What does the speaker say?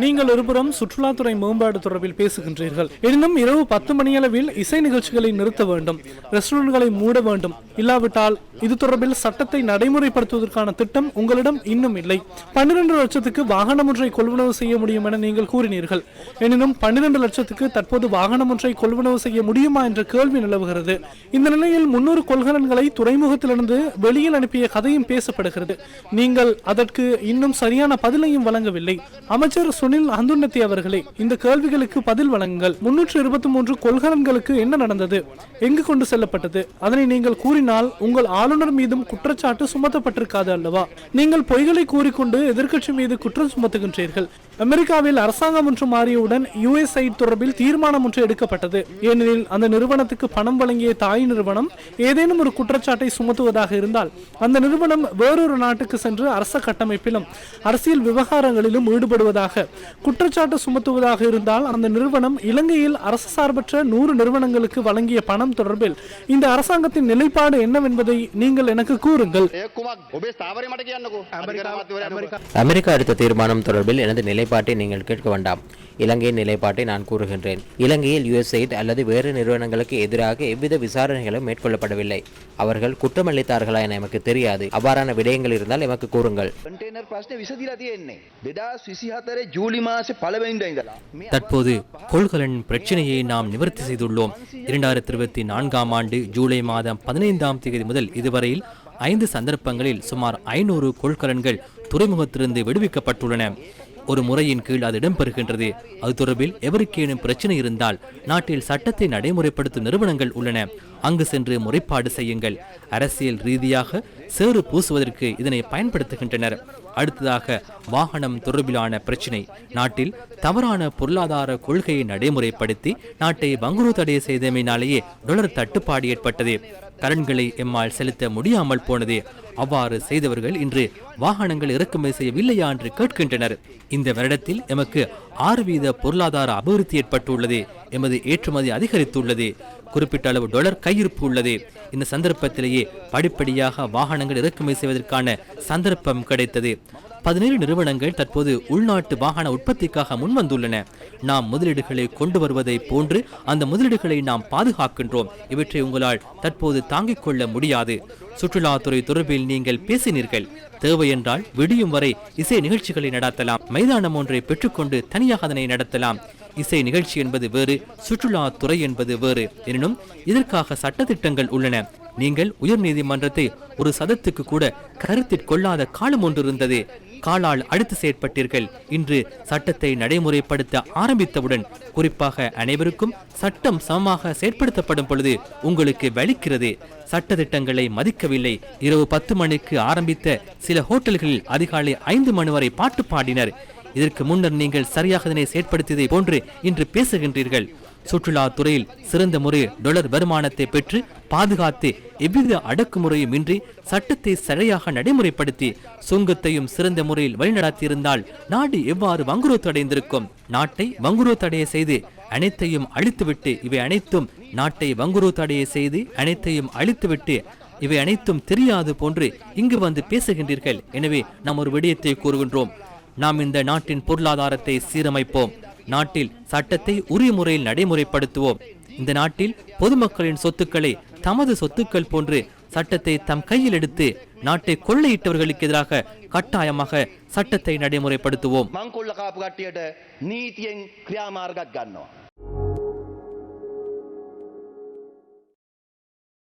நீங்கள் ஒருபுறம் சுற்றுலாத்துறை மேம்பாடு தொடர்பில் பேசுகின்றீர்கள். எனினும் இரவு 10 மணியளவில் இசை நிகழ்ச்சிகளை நிறுத்த வேண்டும், ரெஸ்டாரண்ட்களை மூட வேண்டும். இல்லாவிட்டால் இது தொடர்பில் சட்டத்தை நடைமுறைப்படுத்துவதற்கான திட்டம் உங்களிடம் இன்னும் இல்லை. 12 லட்சத்துக்கு வாகனம் ஒன்றை கொள்வனவு செய்ய முடியும் என நீங்கள் கூறினீர்கள். எனினும் 12 லட்சத்துக்கு தற்போது வாகனம் ஒன்றை கொள்வனவு செய்ய முடியுமா என்ற கேள்வி நிலவுகிறது. இந்த நிலையில் 300 கொள்கலன்களை துறைமுகத்திலிருந்து வெளியில் அனுப்பிய கதையும் பேசப்படுகிறது. நீங்கள் அதற்கு இன்னும் சரியான பதிலையும் வழங்கவில்லை. அமைச்சர் சுனில் ஹந்துன்னத்தி அவர்களே, இந்த கேள்விகளுக்கு பதில் வழங்குங்கள். 323 கொள்கலன்களுக்கு என்ன நடந்தது, எங்கு கொண்டு செல்லப்பட்டது? அதனை நீங்கள் கூறினால் உங்கள் ஆளுநர் மீதும் குற்றச்சாட்டு சுமத்தப்பட்டிருக்காது அல்லவா? நீங்கள் பொய்களை கூறிக்கொண்டு எதிர்க்கட்சி மீது குற்றம் சுமத்துகின்றீர்கள். அமெரிக்காவில் அரசாங்கம் ஒன்று மாறியவுடன் USAID தொடர்பில் தீர்மானம் ஒன்று எடுக்கப்பட்டது. ஏனெனில் அந்த நிறுவனத்துக்கு பணம் வழங்கிய தாய் நிறுவனம் ஏதேனும் ஒரு குற்றச்சாட்டை சுமத்துவதாக இருந்தால் அந்த நிறுவனம் வேறொரு நாட்டுக்கு சென்று அரச கட்டமைப்பிலும் அரசியல் விவகாரங்களிலும் ஈடுபடுவதாக குற்றச்சாட்டு சுமத்துவதாக இருந்தால் அந்த நிறுவனம் இலங்கையில் அரசு சார்பற்ற 100 நிறுவனங்களுக்கு வழங்கிய பணம் தொடர்பில் இந்த அரசாங்கத்தின் நிலைப்பாடு என்னவென்பதை நீங்கள் எனக்கு கூறுங்கள். அமெரிக்கா எடுத்த தீர்மானம் தொடர்பில் எனது நிலைப்பாட்டை நீங்கள் கேட்க வேண்டாம். இலங்கையின் நிலைப்பாட்டை நான் கூறுகின்றேன். இலங்கையில் USAID அல்லது வேறு நிறுவனங்களுக்கு எதிராக எவ்வித விசாரணைகளும் மேற்கொள்ளப்படவில்லை. அவர்கள் குற்றமளித்தார்களா என எமக்கு தெரியாது. அவ்வாறான விடயங்கள் இருந்தால் எமக்கு கூறுங்கள். தற்போது கொள்கலன் பிரச்சனையை நாம் நிவர்த்தி செய்துள்ளோம். 2024ஆம் ஆண்டு ஜூலை மாதம் 15ஆம் தேதி முதல் இதுவரையில் 5 சந்தர்ப்பங்களில் சுமார் 500 கொள்கலன்கள் துறைமுகத்திலிருந்து விடுவிக்கப்பட்டுள்ளன. ஒரு முறையின் கீழ் அது இடம்பெறுகின்றது. அது தொடர்பில் எவருக்கேனும் பிரச்சனை இருந்தால் நாட்டில் சட்டத்தை நடைமுறைப்படுத்தும் நிறுவனங்கள் உள்ளன. அங்கு சென்று முறைப்பாடு செய்யுங்கள். அரசியல் ரீதியாக சேறு பூசுவதற்கு இதனை பயன்படுத்துகின்றனர். அடுத்ததாக வாகனம் தொடர்பிலான பிரச்சினை. நாட்டில் தவறான பொருளாதார கொள்கையை நடைமுறைப்படுத்தி நாட்டை வங்குரோத்தடைய செய்தமையினாலேயே டாலர் தட்டுப்பாடு ஏற்பட்டது. கடன்களை எம்மால் செலுத்த முடியாமல் போனது. அவ்வாறு செய்தவர்கள் இன்று வாகனங்கள் இறக்குமதி செய்யவில்லையா என்று கேட்கின்றனர். இந்த வருடத்தில் எமக்கு 6% பொருளாதார அபிவிருத்தி ஏற்பட்டுள்ளது. எமது ஏற்றுமதி அதிகரித்துள்ளது. குறிப்பிட்ட அளவு டாலர் கையிருப்பு உள்ளது. இந்த சந்தர்ப்பத்திலேயே படிப்படியாக வாகனங்கள் இறக்குமதி செய்வதற்கான சந்தர்ப்பம் கிடைத்தது. 17 நிறுவனங்கள் தற்போது உள்நாட்டு வாகன உற்பத்திக்காக முன்வந்துள்ளன. நாம் முதலீடுகளை கொண்டு வருவதை போன்று அந்த முதலீடுகளை நாம் பாதுகாக்கின்றோம். இவற்றை உங்களால் தற்போது தாங்கிக் கொள்ள முடியாது. சுற்றுலாத்துறை தொடர்பில் நீங்கள் பேசினீர்கள். தேவை என்றால் விடியும் வரை இசை நிகழ்ச்சிகளை நடத்தலாம். மைதானம் ஒன்றை பெற்றுக்கொண்டு தனியாக அதனை நடத்தலாம். இசை நிகழ்ச்சி என்பது வேறு, சுற்றுலாத்துறை என்பது வேறு. எனினும் இதற்காக சட்டத்திட்டங்கள் உள்ளன. நீங்கள் உயர் நீதிமன்றத்தை ஒரு சதத்துக்கு கூட கருத்தில் கொள்ளாத காலம் ஒன்று இருந்தது. காலால் அடித்து செயற்பட்டீர்கள். இன்று சட்டத்தை நடைமுறைப்படுத்த ஆரம்பித்தவுடன் குறிப்பாக அனைவருக்கும் சட்டம் சமமாக செயற்படுத்தப்படும் பொழுது உங்களுக்கு வலிக்கிறது. சட்டத்திட்டங்களை மதிக்கவில்லை. இரவு 10 மணிக்கு ஆரம்பித்த சில ஹோட்டல்களில் அதிகாலை 5 மணி வரை பாட்டு பாடினர். இதற்கு முன்னர் நீங்கள் சரியாக இதனை செயற்படுத்தியதை போன்று இன்று பேசுகின்றீர்கள். சுற்றுலா துறையில் சிறந்த முறை டாலர் வருமானத்தை பெற்று பாதுகாத்து எவ்வித அடக்குமுறையும் இன்றி சட்டத்தை சரியாக நடைமுறைப்படுத்தி சுங்கத்தையும் சிறந்த முறையில் வழிநடத்தியிருந்தால் நாடு எவ்வாறு வங்குரோத்தடைந்திருக்கும்? நாட்டை வங்குரோத்தடைய செய்து அனைத்தையும் அழித்துவிட்டு இவை அனைத்தும் நாட்டை வங்குரோத்தடைய செய்து அனைத்தையும் அழித்துவிட்டு இவை அனைத்தும் தெரியாது போன்று இங்கு வந்து பேசுகின்றீர்கள். எனவே நாம் ஒரு விடயத்தை கூறுகின்றோம். நாம் இந்த நாட்டின் பொருளாதாரத்தை சீரமைப்போம். நாட்டில் சட்டத்தை உரிய முறையில் நடைமுறைப்படுத்துவோம். இந்த நாட்டில் பொதுமக்களின் சொத்துக்களை தமது சொத்துக்கள் போன்று சட்டத்தை தம் கையில் எடுத்து நாட்டை கொள்ளையிட்டவர்களுக்கு எதிராக கட்டாயமாக சட்டத்தை நடைமுறைப்படுத்துவோம்.